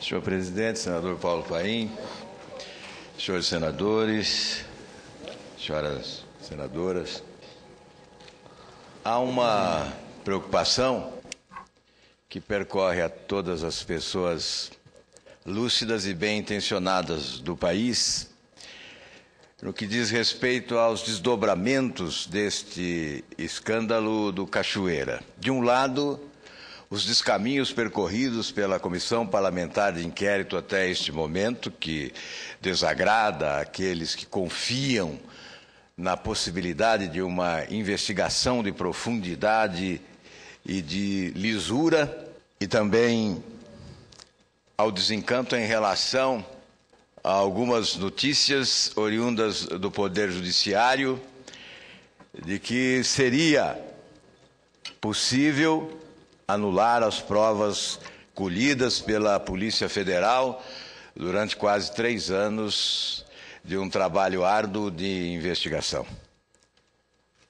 Senhor presidente, senador Paulo Paim, senhores senadores, senhoras senadoras, há uma preocupação que percorre a todas as pessoas lúcidas e bem-intencionadas do país no que diz respeito aos desdobramentos deste escândalo do Cachoeira. De um lado, os descaminhos percorridos pela Comissão Parlamentar de Inquérito até este momento, que desagrada aqueles que confiam na possibilidade de uma investigação de profundidade e de lisura, e também ao desencanto em relação a algumas notícias oriundas do Poder Judiciário de que seria possível anular as provas colhidas pela Polícia Federal durante quase 3 anos de um trabalho árduo de investigação.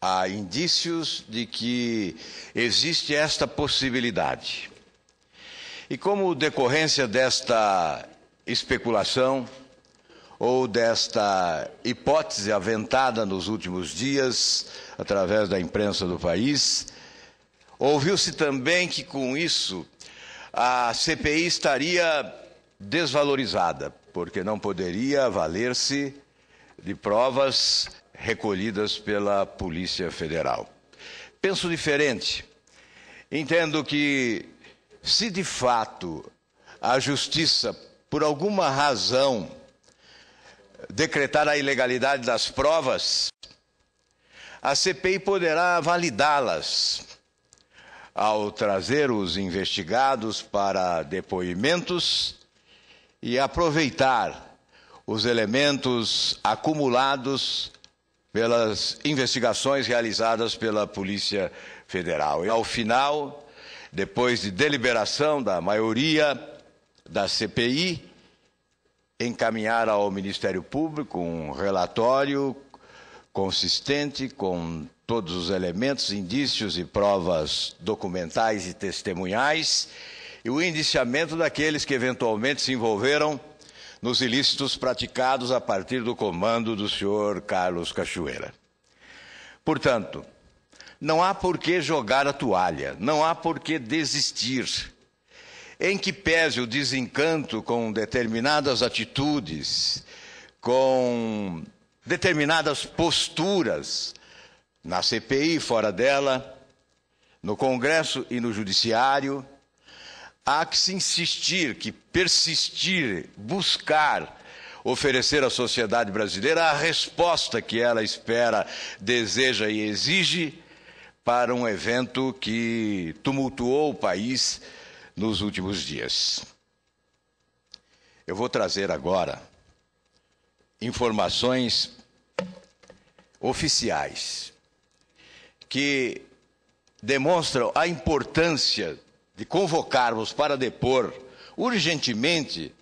Há indícios de que existe esta possibilidade. E como decorrência desta especulação ou desta hipótese aventada nos últimos dias através da imprensa do país, ouviu-se também que, com isso, a CPI estaria desvalorizada, porque não poderia valer-se de provas recolhidas pela Polícia Federal. Penso diferente. Entendo que, se de fato a Justiça, por alguma razão, decretar a ilegalidade das provas, a CPI poderá validá-las ao trazer os investigados para depoimentos e aproveitar os elementos acumulados pelas investigações realizadas pela Polícia Federal. E, ao final, depois de deliberação da maioria da CPI, encaminhar ao Ministério Público um relatório consistente com todos os elementos, indícios e provas documentais e testemunhais e o indiciamento daqueles que eventualmente se envolveram nos ilícitos praticados a partir do comando do senhor Carlos Cachoeira. Portanto, não há por que jogar a toalha, não há por que desistir. Em que pese o desencanto com determinadas atitudes, com determinadas posturas na CPI, fora dela, no Congresso e no Judiciário, há que se insistir, que persistir, buscar oferecer à sociedade brasileira a resposta que ela espera, deseja e exige para um evento que tumultuou o país nos últimos dias. Eu vou trazer agora informações oficiais que demonstram a importância de convocarmos para depor urgentemente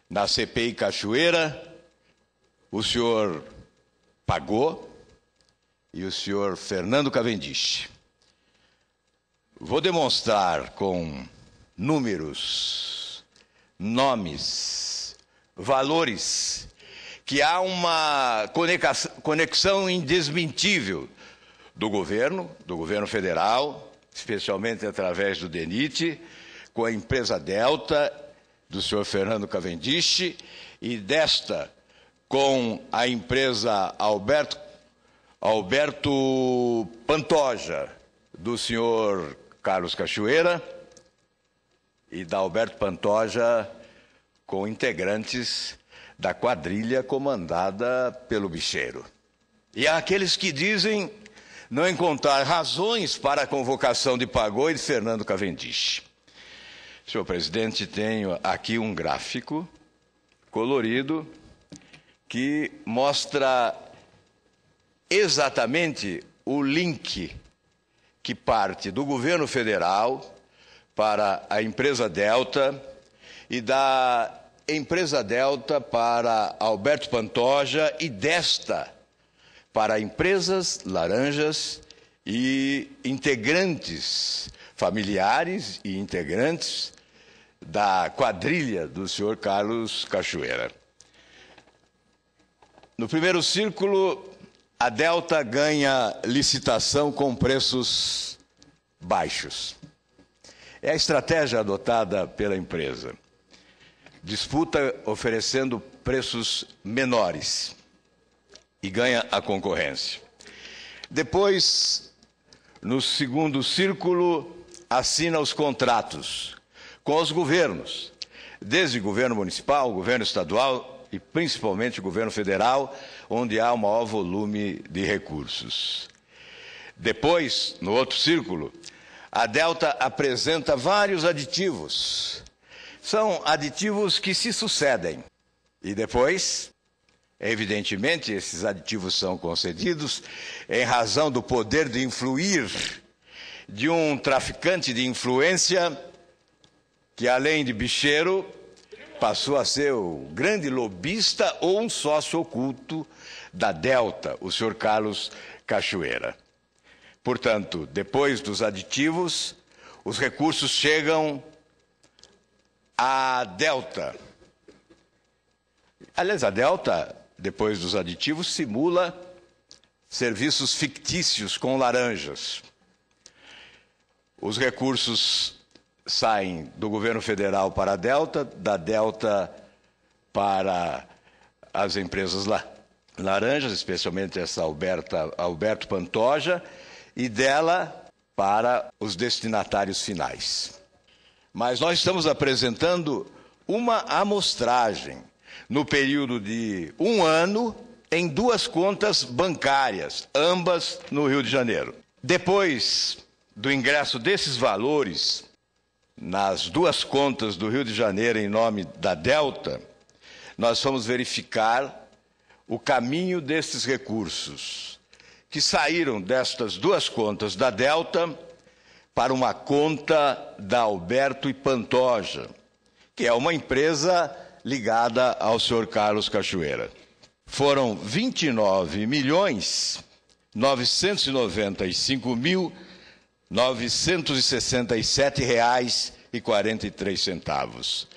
na CPI Cachoeira o senhor Pagô e o senhor Fernando Cavendish. Vou demonstrar com números, nomes, valores, que há uma conexão indesmentível do governo federal, especialmente através do DENIT, com a empresa Delta, do senhor Fernando Cavendish, e desta com a empresa Alberto Pantoja, do senhor Carlos Cachoeira, e da Alberto Pantoja com integrantes da quadrilha comandada pelo Bicheiro. E há aqueles que dizem não encontrar razões para a convocação de Pagô e de Fernando Cavendish. Senhor presidente, tenho aqui um gráfico colorido que mostra exatamente o link que parte do governo federal para a empresa Delta e da empresa Delta para Alberto Pantoja e desta para empresas laranjas e integrantes familiares e integrantes da quadrilha do senhor Carlos Cachoeira. No primeiro círculo, a Delta ganha licitação com preços baixos. É a estratégia adotada pela empresa. Disputa oferecendo preços menores e ganha a concorrência. Depois, no segundo círculo, assina os contratos com os governos, desde o governo municipal, o governo estadual e principalmente o governo federal, onde há o maior volume de recursos. Depois, no outro círculo, a Delta apresenta vários aditivos. São aditivos que se sucedem. E depois, evidentemente, esses aditivos são concedidos em razão do poder de influir de um traficante de influência que, além de bicheiro, passou a ser o grande lobista ou um sócio oculto da Delta, o senhor Carlos Cachoeira. Portanto, depois dos aditivos, os recursos chegam à Delta. Aliás, a Delta, depois dos aditivos, simula serviços fictícios com laranjas. Os recursos saem do governo federal para a Delta, da Delta para as empresas laranjas, especialmente essa Alberto Pantoja, e dela para os destinatários finais. Mas nós estamos apresentando uma amostragem no período de 1 ano em 2 contas bancárias, ambas no Rio de Janeiro. Depois do ingresso desses valores nas 2 contas do Rio de Janeiro em nome da Delta, nós vamos verificar o caminho desses recursos que saíram destas 2 contas da Delta para uma conta da Alberto e Pantoja, que é uma empresa ligada ao senhor Carlos Cachoeira. Foram R$ 29.995.967,43.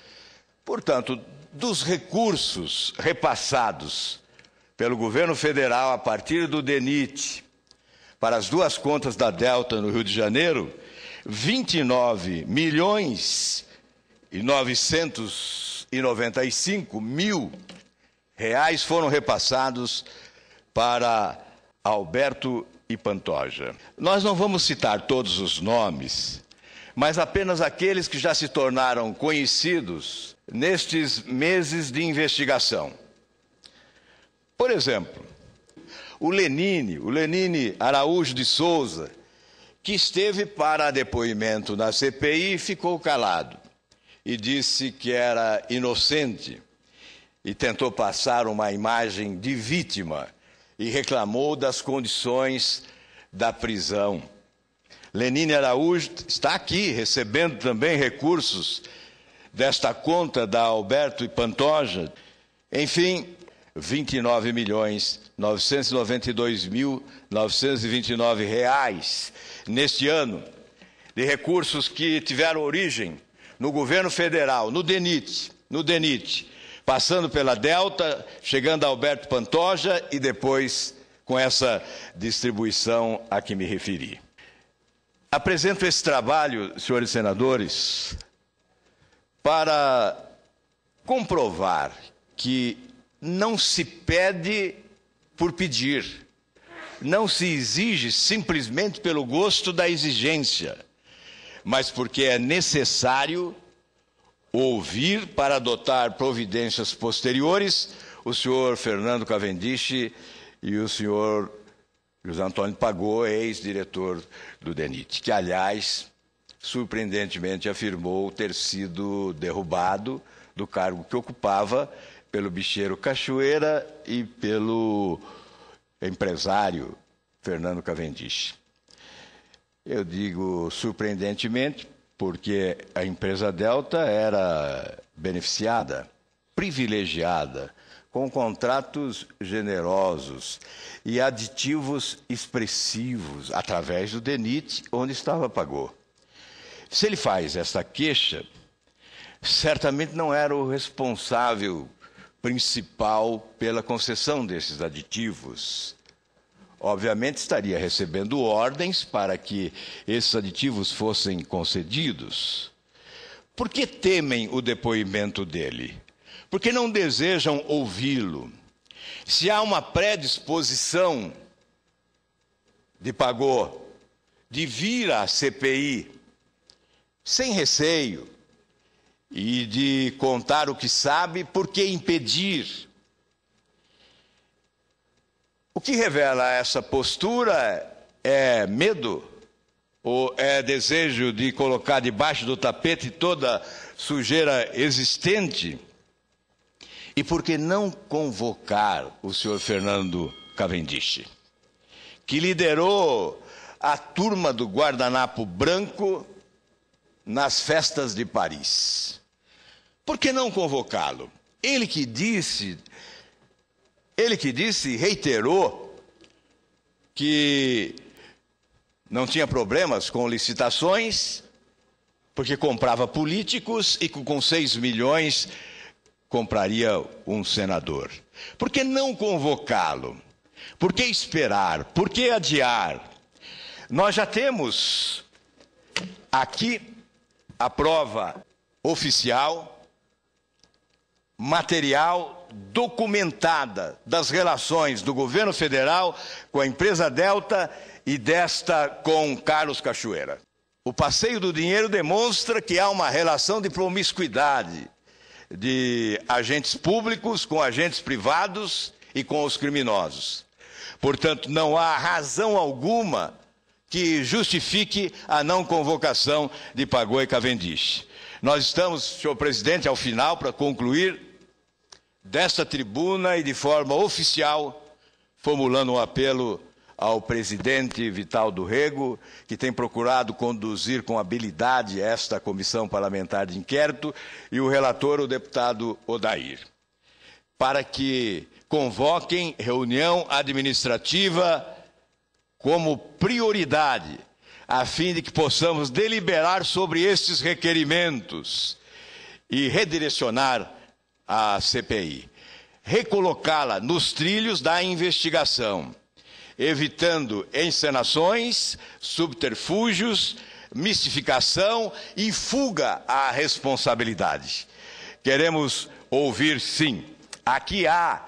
Portanto, dos recursos repassados pelo governo federal a partir do DENIT para as 2 contas da Delta no Rio de Janeiro, 29.995.000 reais foram repassados para Alberto e Pantoja. Nós não vamos citar todos os nomes, mas apenas aqueles que já se tornaram conhecidos nestes meses de investigação. Por exemplo, o Lenine Araújo de Souza, que esteve para depoimento na CPI e ficou calado e disse que era inocente e tentou passar uma imagem de vítima e reclamou das condições da prisão. Lenine Araújo está aqui recebendo também recursos desta conta da Alberto e Pantoja. Enfim, R$ 29.992.929 neste ano, de recursos que tiveram origem no governo federal, no DENIT, passando pela Delta, chegando a Alberto Pantoja e depois com essa distribuição a que me referi. Apresento esse trabalho, senhores senadores, para comprovar que não se pede por pedir, não se exige simplesmente pelo gosto da exigência, mas porque é necessário ouvir para adotar providências posteriores o senhor Fernando Cavendish e o senhor José Antônio Pagô, ex-diretor do DENIT, que, aliás, surpreendentemente afirmou ter sido derrubado do cargo que ocupava pelo bicheiro Cachoeira e pelo empresário Fernando Cavendish. Eu digo surpreendentemente porque a empresa Delta era beneficiada, privilegiada, com contratos generosos e aditivos expressivos através do DENIT, onde estava Pagô. Se ele faz essa queixa, certamente não era o responsável principal pela concessão desses aditivos. Obviamente estaria recebendo ordens para que esses aditivos fossem concedidos. Por que temem o depoimento dele? Porque não desejam ouvi-lo. Se há uma predisposição de Pagô de vir à CPI sem receio e de contar o que sabe, por que impedir? O que revela essa postura é medo ou é desejo de colocar debaixo do tapete toda sujeira existente? E por que não convocar o senhor Fernando Cavendish, que liderou a turma do guardanapo branco nas festas de Paris? Por que não convocá-lo? Ele que disse, reiterou que não tinha problemas com licitações, porque comprava políticos e com 6 milhões compraria um senador. Por que não convocá-lo? Por que esperar? Por que adiar? Nós já temos aqui a prova oficial, material, documentada das relações do governo federal com a empresa Delta e desta com Carlos Cachoeira. O passeio do dinheiro demonstra que há uma relação de promiscuidade de agentes públicos com agentes privados e com os criminosos. Portanto, não há razão alguma que justifique a não convocação de Pagô e Cavendish. Nós estamos, senhor presidente, ao final, para concluir, desta tribuna e de forma oficial, formulando um apelo ao presidente Vital do Rego, que tem procurado conduzir com habilidade esta comissão parlamentar de inquérito, e o relator, o deputado Odair, para que convoquem reunião administrativa como prioridade, a fim de que possamos deliberar sobre estes requerimentos e redirecionar a CPI, recolocá-la nos trilhos da investigação, evitando encenações, subterfúgios, mistificação e fuga à responsabilidade. Queremos ouvir, sim. Aqui há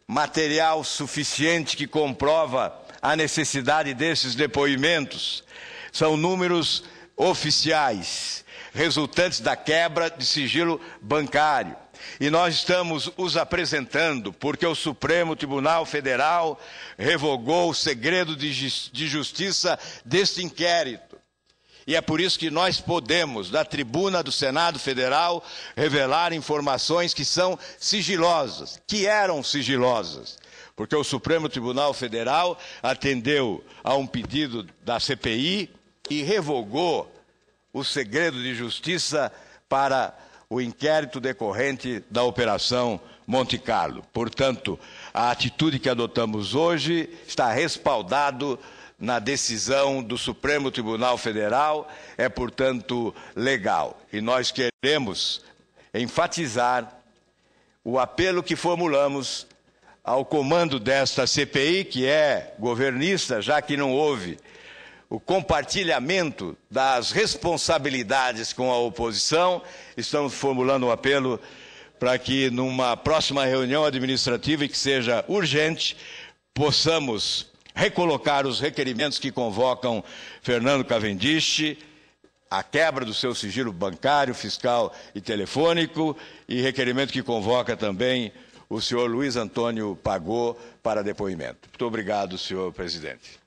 material suficiente que comprova a necessidade desses depoimentos. São números oficiais, resultantes da quebra de sigilo bancário. E nós estamos os apresentando porque o Supremo Tribunal Federal revogou o segredo de justiça deste inquérito. E é por isso que nós podemos, da tribuna do Senado Federal, revelar informações que são sigilosas, que eram sigilosas. Porque o Supremo Tribunal Federal atendeu a um pedido da CPI e revogou o segredo de justiça para o inquérito decorrente da Operação Monte Carlo. Portanto, a atitude que adotamos hoje está respaldado na decisão do Supremo Tribunal Federal, é, portanto, legal. E nós queremos enfatizar o apelo que formulamos ao comando desta CPI, que é governista, já que não houve o compartilhamento das responsabilidades com a oposição. Estamos formulando um apelo para que, numa próxima reunião administrativa, e que seja urgente, possamos recolocar os requerimentos que convocam Fernando Cavendish, a quebra do seu sigilo bancário, fiscal e telefônico, e requerimento que convoca também o senhor Luiz Antônio Pagô para depoimento. Muito obrigado, senhor presidente.